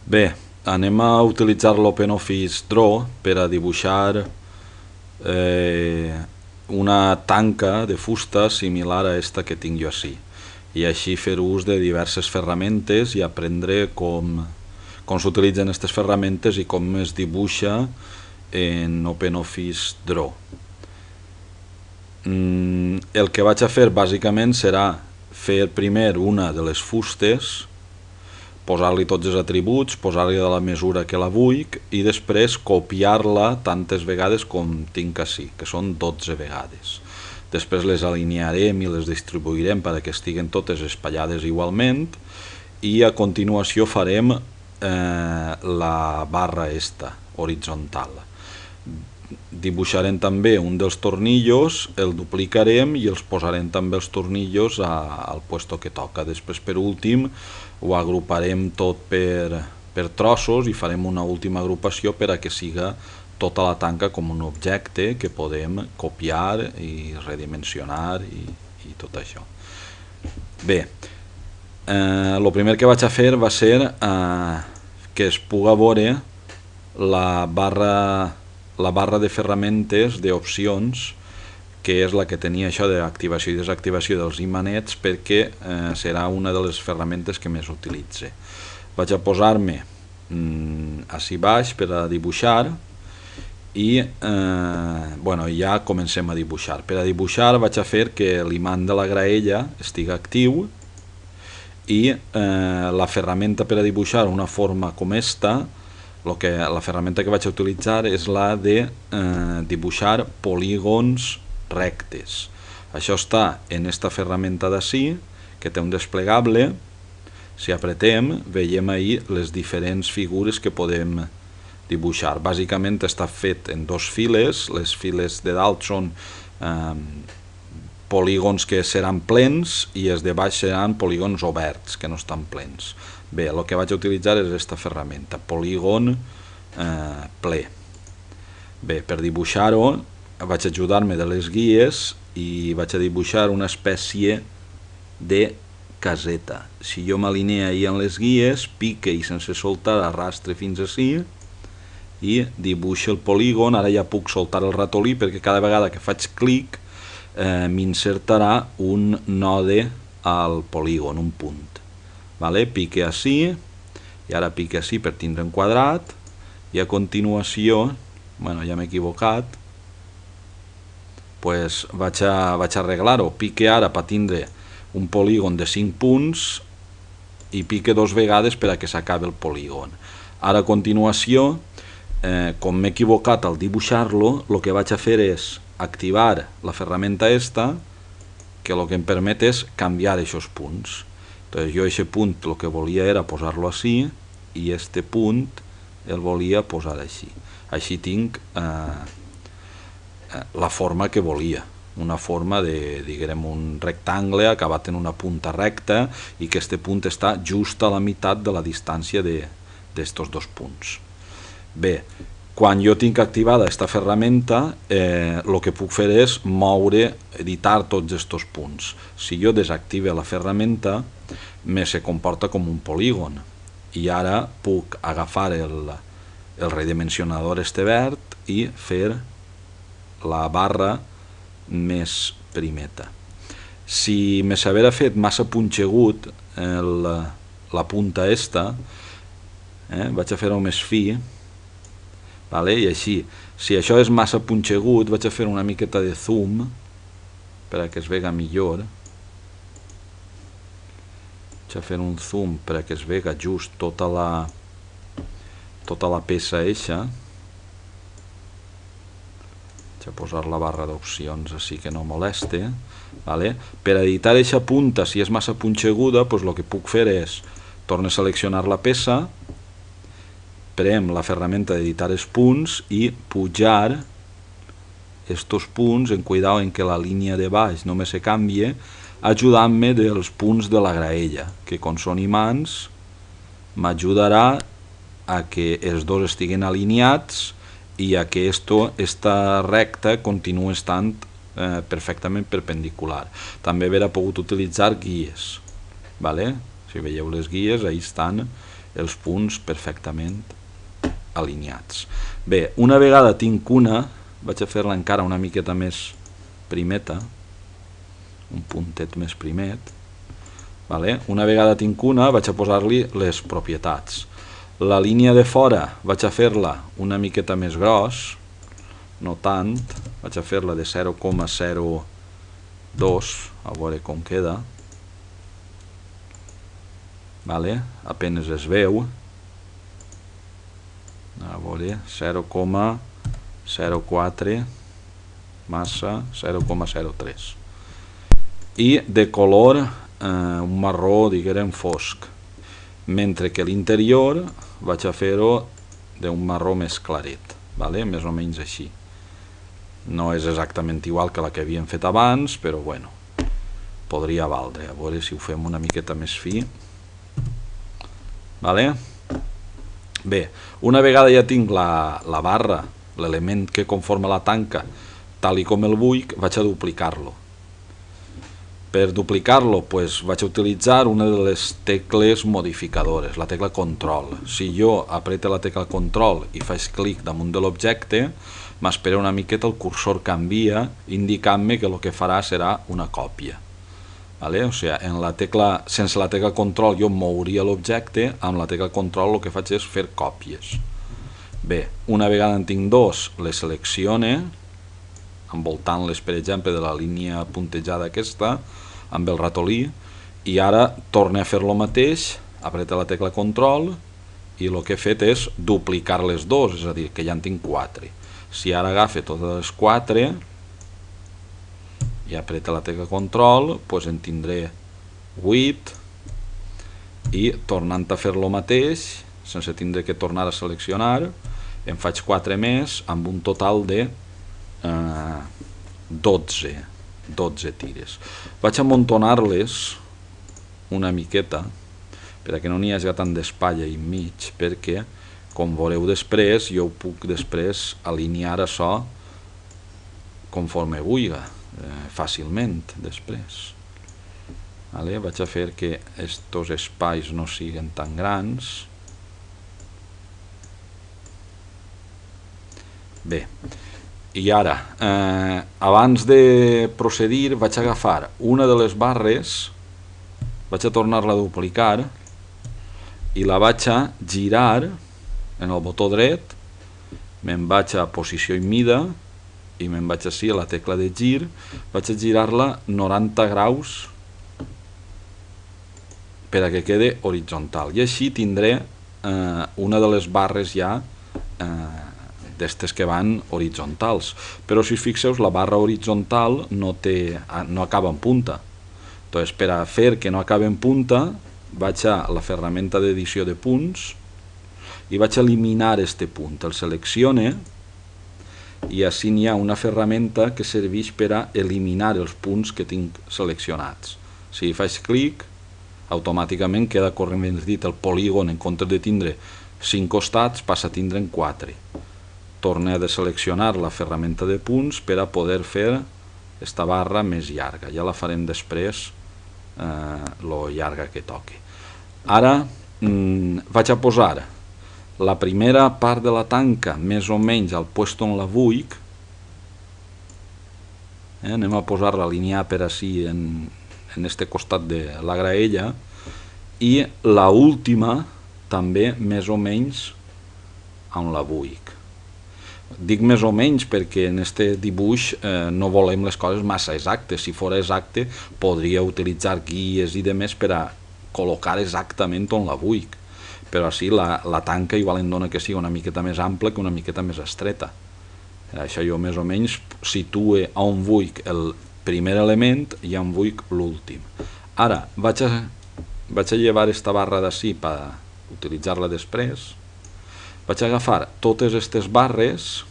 Bé, anem a utilitzar l'OpenOffice Draw per a dibuixar una tanca de fusta similar a esta que tinc jo així, i així fer ús de diverses ferramentes i aprendre com s'utilitzen aquestes ferramentes i com es dibuixa en OpenOffice Draw. El que vaig a fer bàsicament serà fer primer una de les fustes, posar-li tots els atributs, posar-li de la mesura que la vull i després copiar-la tantes vegades com tinc així, que són 12 vegades. Després les alinearem i les distribuirem perquè estiguen totes espatllades igualment i a continuació farem la barra esta, horitzontal. Dibuixarem també un dels tornillos, el duplicarem i els posarem també els tornillos al puesto que toca. Després, per últim, ho agruparem tot per trossos i farem una última agrupació per a que siga tota la tanca com un objecte que podem copiar i redimensionar i tot això. Bé, el primer que vaig a fer va ser que es puga veure la barra de ferramentes d'opcions, que és la que tenia això d'activació i desactivació dels imanets, perquè serà una de les ferramentes que més utilitze. Vaig a posar-me així baix per a dibuixar i ja comencem a dibuixar. Per a dibuixar vaig a fer que l'imant de la graella estigui actiu i la ferramenta per a dibuixar una forma com esta, la ferramenta que vaig a utilitzar és la de dibuixar polígons rectes. Això està en esta ferramenta d'ací, que té un desplegable. Si apretem, veiem ahí les diferents figures que podem dibuixar. Bàsicament està fet en dos files. Les files de dalt són polígons que seran plens i els de baix seran polígons oberts, que no estan plens. Bé, el que vaig a utilitzar és aquesta ferramenta, polígon ple. Bé, per dibuixar-ho vaig a ajudar-me de les guies i vaig a dibuixar una espècie de caseta. Si jo m'alineo ahí en les guies, pique i sense soltar arrastre fins ací i dibuixo el polígon. Ara ja puc soltar el ratolí perquè cada vegada que faig clic m'insertarà un node al polígon, un punt. Pique així i ara pique així per tindre un quadrat i a continuació, ja m'he equivocat, vaig a arreglar-ho. Pique ara per tindre un polígon de 5 punts i pique 2 vegades per a que s'acabi el polígon. Ara a continuació, com m'he equivocat al dibuixar-lo, el que vaig a fer és activar la ferramenta esta, que el que em permet és canviar aquests punts. Entonces jo aquest punt el que volia era posar-lo així i este punt el volia posar així. Així tinc la forma que volia, una forma de, diguem, un rectangle acabat en una punta recta i que este punt està just a la meitat de la distància d'estos dos punts. Bé, quan jo tinc activada aquesta ferramenta, el que puc fer és editar tots aquests punts. Si jo desactive la ferramenta, se comporta com un polígon i ara puc agafar el redimensionador este verd i fer la barra més primeta. Si me s'haguera fet massa punxegut la punta esta, vaig a fer-ho més fi, i així. Si això és massa punxegut, vaig a fer una miqueta de zoom per a que es vega millor. Vaig a fer un zoom per a que es vega just tota la peça eixa. Vaig a posar la barra d'opcions així que no moleste. Per editar eixa punta, si és massa punxeguda, el que puc fer és tornar a seleccionar la peça, prem la ferramenta d'editar els punts i pujar estos punts, en cuidado en que la línia de baix no se canvie, ajudant-me dels punts de la graella, que com són imants m'ajudarà a que els dos estiguin alineats i a que esta recta continuï estant perfectament perpendicular. També haurà pogut utilitzar guies. Si veieu les guies, ahí estan els punts perfectament alineats. Bé, una vegada tinc una, vaig a fer-la encara una miqueta més primeta, un puntet més primet. Vale? Una vegada tinc una, vaig a posar-li les propietats. La línia de fora vaig a fer-la una miqueta més gros, no tant, vaig a fer-la de 0,02, a veure com queda. Vale? Apenes es veu. A veure, 0,04, massa 0,03. I de color un marró, diguem, fosc, mentre que l'interior vaig a fer-ho d'un marró més claret, vale? Més o menys així. No és exactament igual que la que havíem fet abans, però bueno, podria valdre. A veure si ho fem una miqueta més fi. Vale? Bé, una vegada ja tinc la barra, l'element que conforma la tanca, tal i com el vull, vaig a duplicar-lo. Per duplicar-lo vaig a utilitzar una de les tecles modificadores, la tecla control. Si jo aprete la tecla control i faig clic damunt de l'objecte, m'espera una miqueta, el cursor canvia, indicant-me que el que farà serà una còpia. Vale? O sigui, sense la tecla control jo mouria l'objecte, amb la tecla control el que faig és fer còpies. Bé, una vegada en tinc dos, les seleccione, envoltant-les, per exemple, de la línia puntejada aquesta, amb el ratolí, i ara torne a fer lo mateix, apreta la tecla control, i el que he fet és duplicar les dos, és a dir, que ja en tinc 4. Si ara agafe totes les 4 i apreta la tecla control, doncs en tindré 8, i tornant a fer lo mateix, sense tindre que tornar a seleccionar, en faig 4 més, amb un total de 12 tires. Vaig amuntonar-les una miqueta perquè no n'hi hagi tant d'espai enmig, perquè, com veureu després, jo ho puc després alinear això conforme vulgui, fàcilment després. Vale? Vaig a fer que estos espais no siguin tan grans. Bé, i ara, abans de procedir, vaig a agafar una de les barres, vaig a tornar-la a duplicar i la vaig a girar en el botó dret, me'n vaig a posició i mida i me'n vaig així a la tecla de gir, vaig a girar-la 90 graus per a que quede horitzontal, i així tindré una de les barres ja d'estes que van horitzontals. Però si us fixeu, la barra horitzontal no acaba en punta. Entonces, per a fer que no acabi en punta, vaig a la ferramenta d'edició de punts i vaig a eliminar este punt. El seleccione i així n'hi ha una ferramenta que serveix per a eliminar els punts que tinc seleccionats. Si faig clic, automàticament queda, correntment dit, el polígon, en comptes de tindre 5 costats, passa a tindre 4. Torne a deseleccionar la ferramenta de punts per a poder fer esta barra més llarga. Ja la farem després lo llarga que toqui. Ara vaig a posar la primera part de la tanca més o menys al puesto on la vull. Anem a posar-la alinear per així en este costat de la graella, i la última també més o menys on la vull. Dic més o menys perquè en aquest dibuix no volem les coses massa exactes. Si fos exacte, podria utilitzar guies i demés per a col·locar exactament on la vull. Però així la tanca igual em dona que sigui una miqueta més ampla que una miqueta més estreta. Això jo més o menys situe on vull el primer element i on vull l'últim. Ara vaig a llevar esta barra d'ací per utilitzar-la després. Vaig a agafar totes aquestes barres,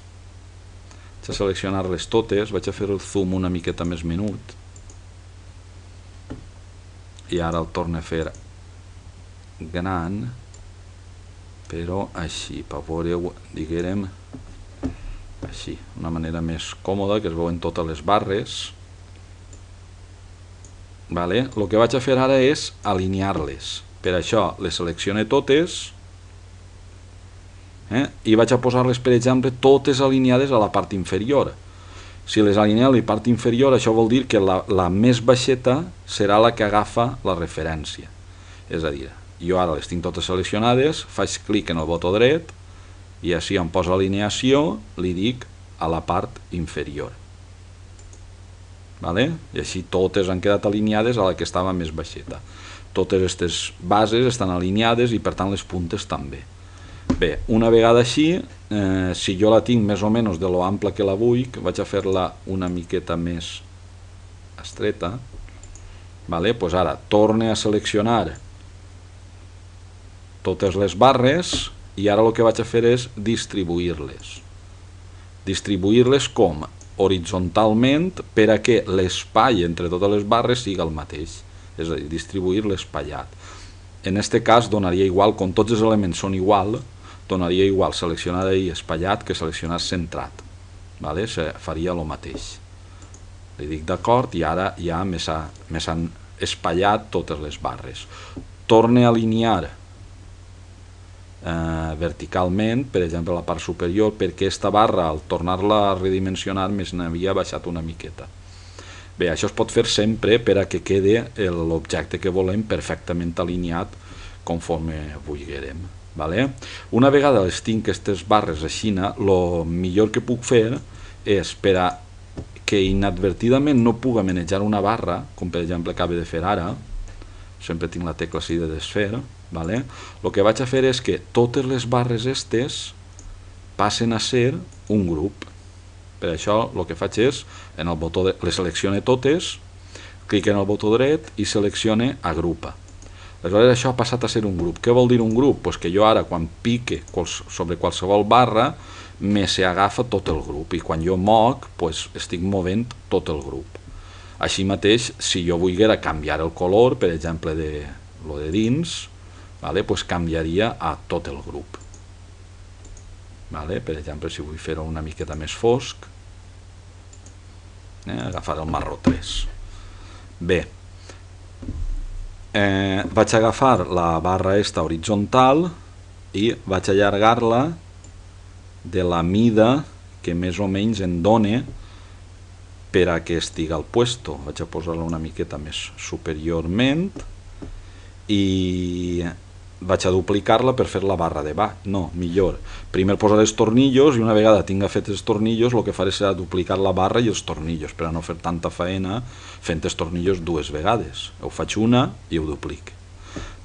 vaig a seleccionar-les totes, vaig a fer el zoom una miqueta més minut, i ara el torno a fer gran, però així, per veure-ho, diguem, així, una manera més còmoda, que es veuen totes les barres. El que vaig a fer ara és alinear-les. Per això les selecciono totes I vaig a posar-les, per exemple, totes alineades a la part inferior. Si les alineo a la part inferior, això vol dir que la més baixeta serà la que agafa la referència. És a dir, jo ara les tinc totes seleccionades, faig clic en el botó dret i així on posa alineació li dic a la part inferior. I així totes han quedat alineades a la que estava més baixeta. Totes aquestes bases estan alineades i per tant les puntes també. Bé, una vegada així, si jo la tinc més o menys de lo ampla que la vull, vaig a fer-la una miqueta més estreta. Doncs ara torne a seleccionar totes les barres i ara el que vaig a fer és distribuir-les. Distribuir-les com? Horitzontalment per a que l'espai entre totes les barres sigui el mateix, és a dir, distribuir l'espaiat. En aquest cas donaria igual, com tots els elements són igual, donaria igual seleccionar ahí espaiat que seleccionar centrat. Faria el mateix. Li dic d'acord i ara ja me s'han espaiat totes les barres. Torne a alinear verticalment, per exemple la part superior, perquè aquesta barra al tornar-la a redimensionar més n'havia baixat una miqueta. Bé, això es pot fer sempre per a que quedi l'objecte que volem perfectament alineat conforme vulguem. Una vegada les tinc aquestes barres així, el millor que puc fer és, per a que inadvertidament no puga manejar una barra, com per exemple acabo de fer ara, sempre tinc la tecla així de desfer, el que vaig a fer és que totes les barres aquestes passen a ser un grup. Per això el que faig és, en el botó les seleccione totes, clic en el botó dret i seleccione agrupa. Aleshores això ha passat a ser un grup. Què vol dir un grup? Doncs que jo ara quan pique sobre qualsevol barra me s'agafa tot el grup i quan jo moc estic movent tot el grup. Així mateix, si jo volguera canviar el color, per exemple de dins, canviaria a tot el grup. Per exemple, si vull fer-ho una miqueta més fosc, agafar el marró 3. Bé, vaig agafar la barra esta horitzontal i vaig allargar-la de la mida que més o menys em dona per a que estigui al puesto. Vaig a posar-la una miqueta més superiorment i vaig a duplicar-la per fer la barra de baix. No, millor. Primer posaré els tornillos i una vegada tinga fet els tornillos el que faré serà duplicar la barra i els tornillos per a no fer tanta feina fent els tornillos dues vegades. Ho faig una i ho duplic.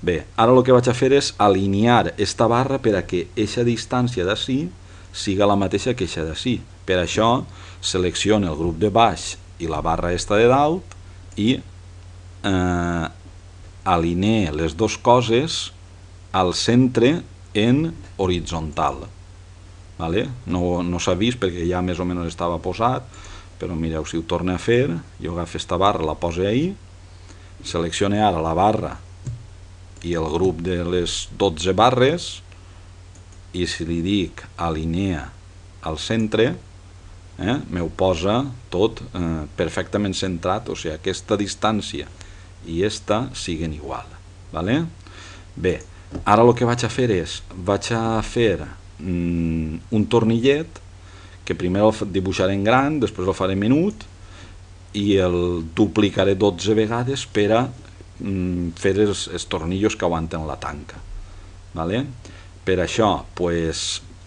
Bé, ara el que vaig a fer és alinear aquesta barra per a que aquesta distància d'ací siga la mateixa que aquesta d'ací. Per això selecciono el grup de baix i la barra esta de dalt i alineo les dues coses al centre en horitzontal. No s'ha vist perquè ja més o menys estava posat, però mireu, si ho torno a fer, jo agafo aquesta barra, la poso ahí, selecciono ara la barra i el grup de les 12 barres i si li dic alinea al centre, m'ho posa tot perfectament centrat, o sigui, aquesta distància i aquesta siguen igual. Bé, ara el que vaig a fer és, vaig a fer un tornillet que primer el dibuixaré en gran, després el faré menut i el duplicaré 12 vegades per a fer els tornillos que aguanten la tanca. Per això,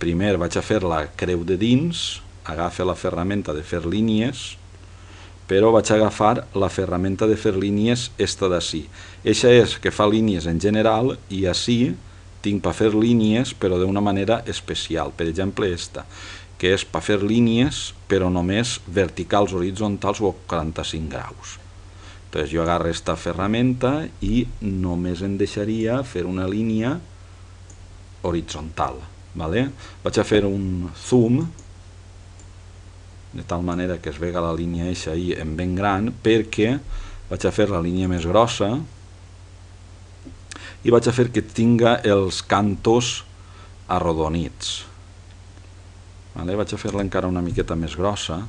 primer vaig a fer la creu de dins, agafa la ferramenta de fer línies, però vaig agafar la ferramenta de fer línies esta d'ací. Eixa és que fa línies en general i ací tinc per fer línies però d'una manera especial. Per exemple, esta, que és per fer línies però només verticals, horitzontals o 45 graus. Llavors jo agarro esta ferramenta i només em deixaria fer una línia horitzontal. Vaig a fer un zoom de tal manera que es vega la línia eixa ahí en ben gran, perquè vaig a fer la línia més grossa i vaig a fer que tinga els cantos arrodonits. Vaig a fer-la encara una miqueta més grossa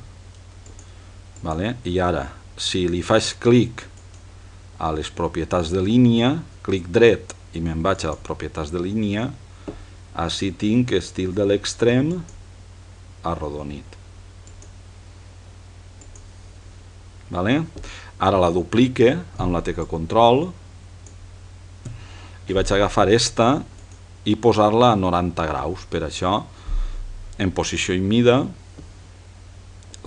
i ara, si li faig clic a les propietats de línia, clic dret i me'n vaig a propietats de línia, Així tinc estil de l'extrem arrodonit. Vale? Ara la duplique amb la tecla control i vaig agafar esta i posar-la a 90 graus. Per això, en posició i mida,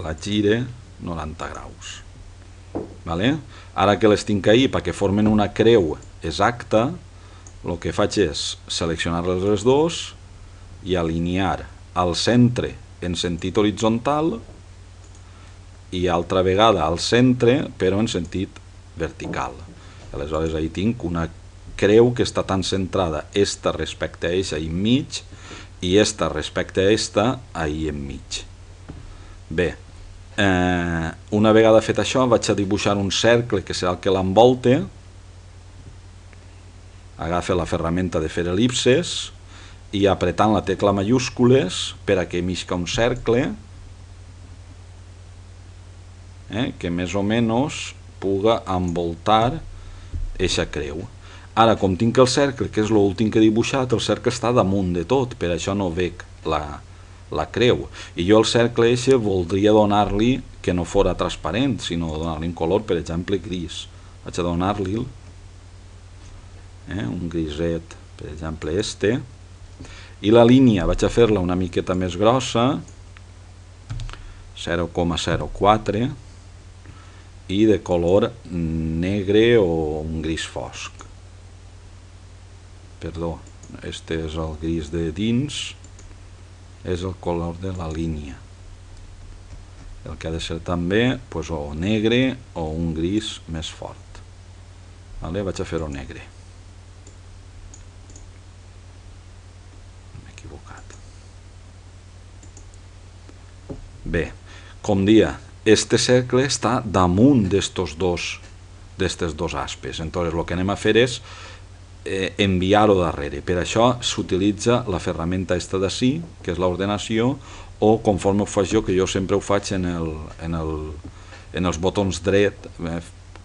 la gire 90 graus. Vale? Ara que les tinc ahí perquè formen una creu exacta, el que faig és seleccionar-les les dos i alinear al centre en sentit horitzontal i altra vegada al centre però en sentit vertical. Aleshores ahí tinc una creu que està tan centrada esta respecte a eixa enmig i esta respecte a esta ahí enmig. Bé, una vegada fet això vaig a dibuixar un cercle que serà el que l'envolte. Agafa la ferramenta de fer el·lipses i apretant la tecla majúscules per a que emisca un cercle que més o menys puga envoltar eixa creu. Ara, com tinc el cercle, que és l'últim que he dibuixat, el cercle està damunt de tot, per això no veig la creu. I jo el cercle eixe voldria donar-li que no fora transparent, sinó donar-li un color, per exemple, gris. Vaig a donar-li un griset, per exemple, este. I la línia vaig a fer-la una miqueta més grossa, 0,04, i de color negre o un gris fosc. Perdó, este és el gris de dins, és el color de la línia. El que ha de ser també o negre o un gris més fort. Vaig a fer-ho negre. M'he equivocat. Bé, com dia, este cercle està damunt d'estes dos aspes. Entonces, el que anem a fer és enviar-ho darrere. Per això s'utilitza la ferramenta esta d'ací, que és l'ordenació, o conforme ho faig jo, que jo sempre ho faig en els botons dret,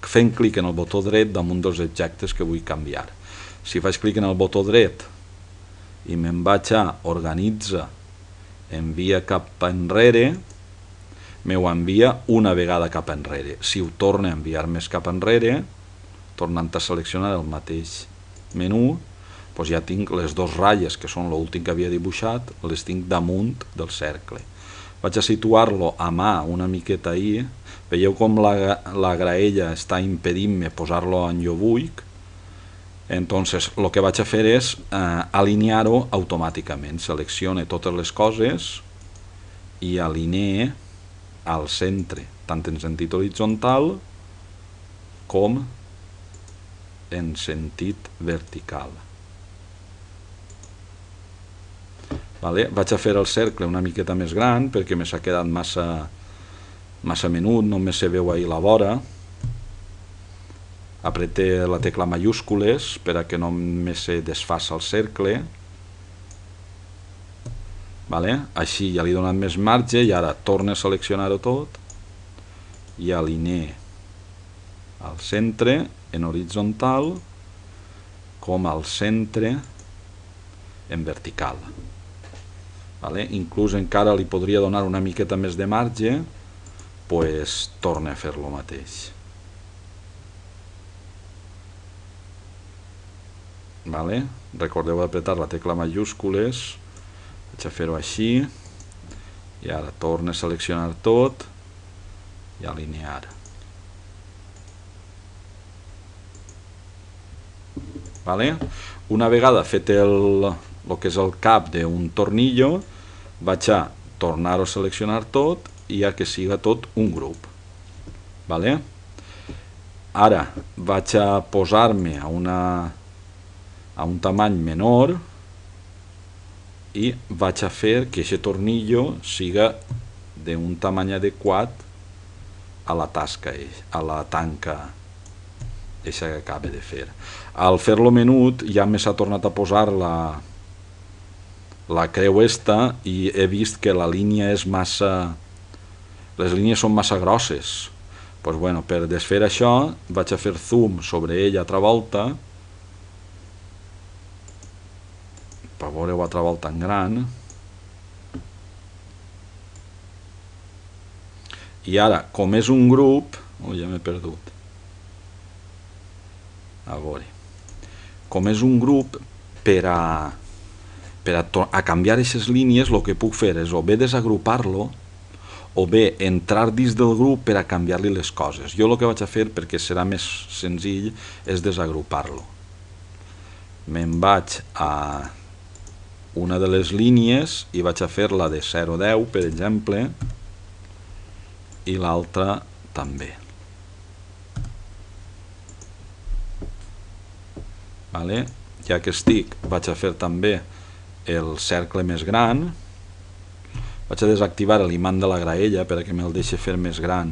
fent clic en el botó dret damunt dels objectes que vull canviar. Si faig clic en el botó dret i me'n vaig a organitza, envia cap enrere, m'ho envia una vegada cap enrere. Si ho torna a enviar més cap enrere, tornant a seleccionar el mateix menú, doncs ja tinc les dues ratlles, que són l'últim que havia dibuixat, les tinc damunt del cercle. Vaig a situar-lo a mà una miqueta ahí. Veieu com la graella està impedint-me posar-lo on jo vull. Entonces, el que vaig a fer és alinear-ho automàticament. Seleccione totes les coses i alinee al centre, tant en sentit horitzontal com en sentit vertical. Vaig a fer el cercle una miqueta més gran perquè m'ha quedat massa menut, només se veu ahir la vora. Aprete la tecla majúscules per a que no més se desfaça el cercle. Així ja li he donat més marge i ara torno a seleccionar-ho tot i alinee al centre en horitzontal com al centre en vertical. Inclús encara li podria donar una miqueta més de marge, doncs torna a fer lo mateix. Recordeu apretar la tecla majúscules. Vaig a fer-ho així i ara torno a seleccionar tot i alinear. Una vegada fet el que és el cap d'un tornillo, vaig a tornar-ho a seleccionar tot i a que siga tot un grup. Ara vaig a posar-me a un tamany menor i vaig a fer que aquest tornillo siga d'un tamany adequat a la tasca, a la tanca que acaba de fer. Al fer-lo menut ja m'ha tornat a posar la creu esta i he vist que la línia és massa... les línies són massa grosses. Per desfer això vaig a fer zoom sobre ella altra volta per veure-ho altra volta en gran. I ara, com és un grup... ja m'he perdut. A veure. Com és un grup, per a canviar aquestes línies, el que puc fer és o bé desagrupar-lo o bé entrar dins del grup per a canviar-li les coses. Jo el que vaig a fer, perquè serà més senzill, és desagrupar-lo. Me'n vaig a una de les línies i vaig a fer la de 0 a 10, per exemple, i l'altra també. Vale? Ja que estic, vaig a fer també el cercle més gran. Vaig a desactivar l'imant de la graella perquè me'l deixi fer més gran,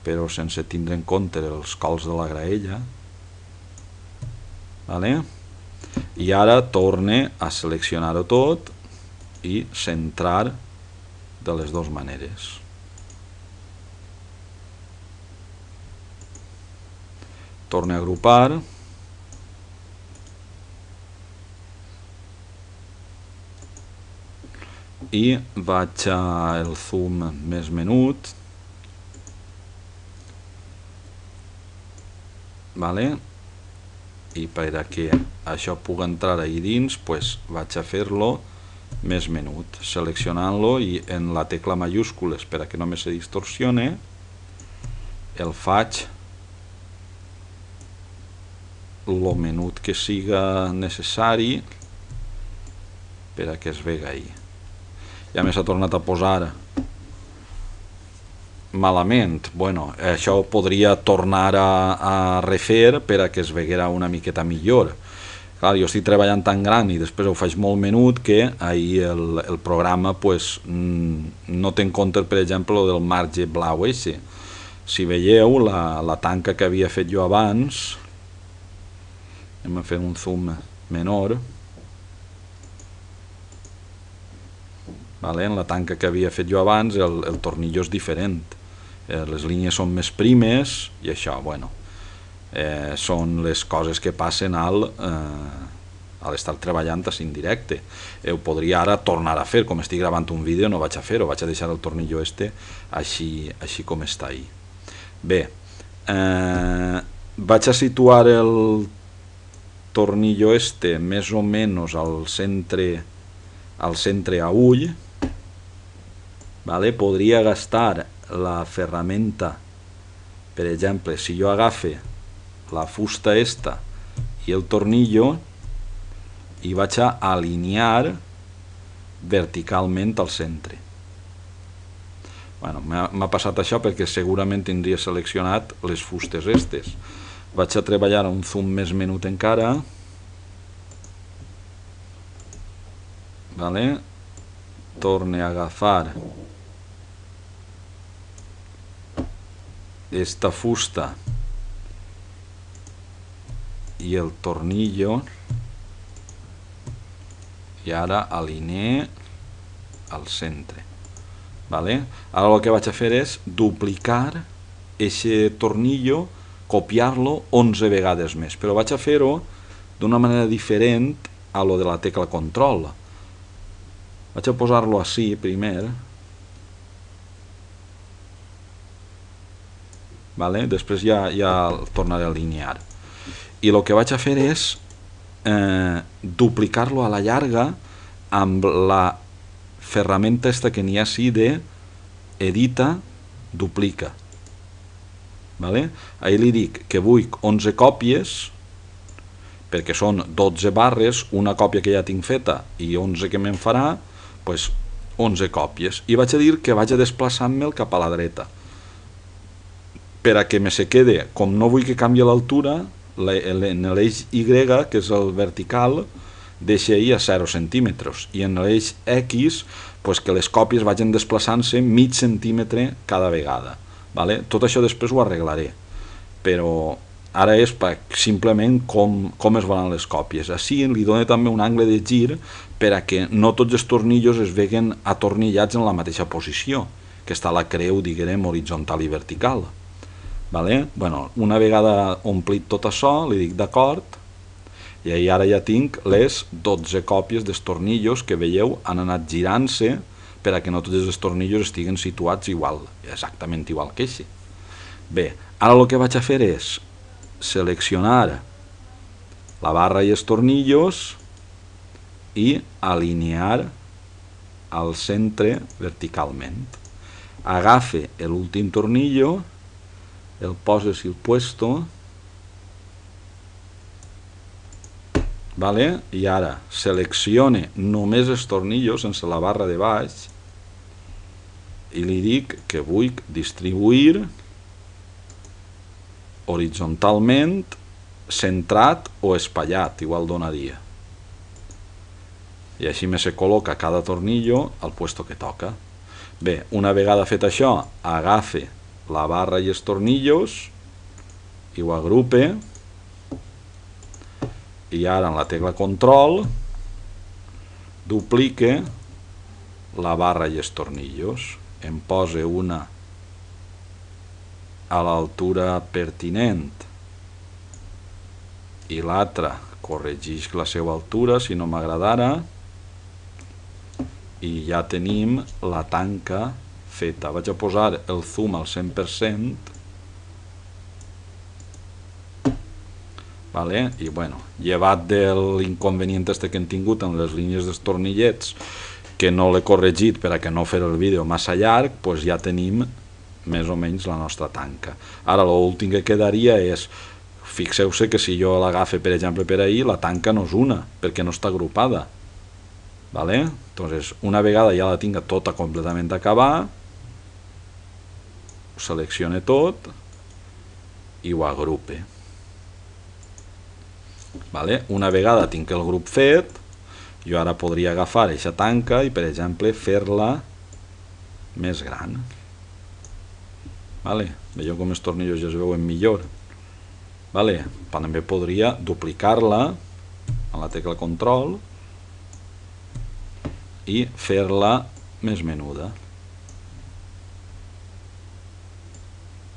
però sense tindre en compte els cols de la graella. Vale? I ara torne a seleccionar-ho tot i centrar de les dues maneres. Torne a agrupar. I vaig al zoom més menut, vale? I per a que això pugui entrar ahí dins, pues vaig a fer-lo més menut, seleccionant-lo i en la tecla majúscules per a que no me se distorsione el faig lo menut que siga necessari per a que es vegi ahí. Ja m'ha tornat a posar malament. Bueno, això ho podria tornar a refer per a que es veguera una miqueta millor. Clar, jo estic treballant tan gran i després ho faig molt menut que ahir el programa pues, no té en compte, per exemple, del marge blau ese. Si veieu, la tanca que havia fet jo abans, hem de fer un zoom menor, vale? En la tanca que havia fet jo abans el tornillo és diferent, les línies són més primes i això, bueno, són les coses que passen a l'estar treballant així en directe. Ho podria ara tornar a fer, com estic gravant un vídeo no vaig a fer-ho, vaig a deixar el tornillo este així com està ahí. Bé, vaig a situar el tornillo este més o menys al centre a ull. Vale? Podria gastar la ferramenta, per exemple, si jo agafe la fusta esta i el tornillo i vaig a alinear verticalment al centre. Bueno, m'ha passat això perquè segurament tindria seleccionat les fustes estes. Vaig a treballar a un zoom més menut encara. Vale? Torne a agafar esta fusta i el tornillo i ara alinee al centre. Vale? Ara el que vaig a fer és duplicar aquest tornillo, copiar-lo 11 vegades més, però vaig a fer-ho d'una manera diferent a lo de la tecla control. Vaig a posar-lo així primer, vale? Després ja el tornaré a alinear. I el que vaig a fer és duplicar-lo a la llarga amb la ferramenta esta que n'hi ha així de edita, duplica. Vale? Ahí li dic que vull 11 còpies, perquè són 12 barres, una còpia que ja tinc feta i 11 que me'n farà, pues 11 còpies. I vaig a dir que vaig a desplaçar-me'l cap a la dreta, per a que me se quede, com no vull que canvi l'altura, en l'eix Y, que és el vertical, deixa ahí a 0 centímetres, i en l'eix X, pues que les còpies vagin desplaçant-se mig centímetre cada vegada. Vale? Tot això després ho arreglaré, però ara és simplement com es van les còpies. Així li dona també un angle de gir per a que no tots els tornillos es veguen atornillats en la mateixa posició, que està la creu, diguem, horitzontal i vertical. Vale? Bueno, una vegada omplit tot això, li dic d'acord, I ara ja tinc les 12 còpies dels tornillos que veieu han anat girant-se per a que no tots els tornillos estiguen situats igual, exactament igual que així. Bé, ara el que vaig a fer és seleccionar la barra i els tornillos i alinear al centre verticalment. Agafe l'últim tornillo, el poses al puesto, vale? I ara seleccione només els tornillos sense la barra de baix i li dic que vull distribuir horitzontalment, centrat o espatllat, igual donaria. I així se col·loca cada tornillo al puesto que toca. Bé, una vegada fet això, agafe la barra i els tornillos i ho agrupe, i ara en la tecla control duplique la barra i els tornillos, em pose una a l'altura pertinent i l'altra corregeix la seva altura si no m'agradara, i ja tenim la tanca feta. Vaig a posar el zoom al 100%, vale? I bueno, llevat de l'inconvenient que hem tingut en les línies dels tornillets, que no l'he corregit per a que no fer el vídeo massa llarg, doncs ja tenim més o menys la nostra tanca. Ara l'últim que quedaria és, fixeu-se que si jo l'agafe per exemple per ahí, la tanca no és una, perquè no està agrupada. Vale? Entonces, una vegada ja la tinc tota completament acabada, ho seleccione tot i ho agrupe. Vale? Una vegada tinc el grup fet, jo ara podria agafar aquesta tanca i per exemple fer-la més gran. Vale? Veieu com els tornillos ja es veuen millor. Vale? També podria duplicar-la amb la tecla control i fer-la més menuda,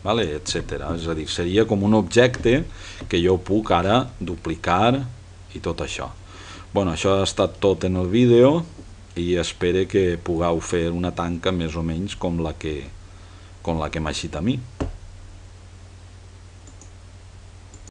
vale? Etcètera. És a dir, seria com un objecte que jo puc ara duplicar i tot això. Bueno, això ha estat tot en el vídeo i espero que pugueu fer una tanca més o menys com la que m'ha eixit a mi.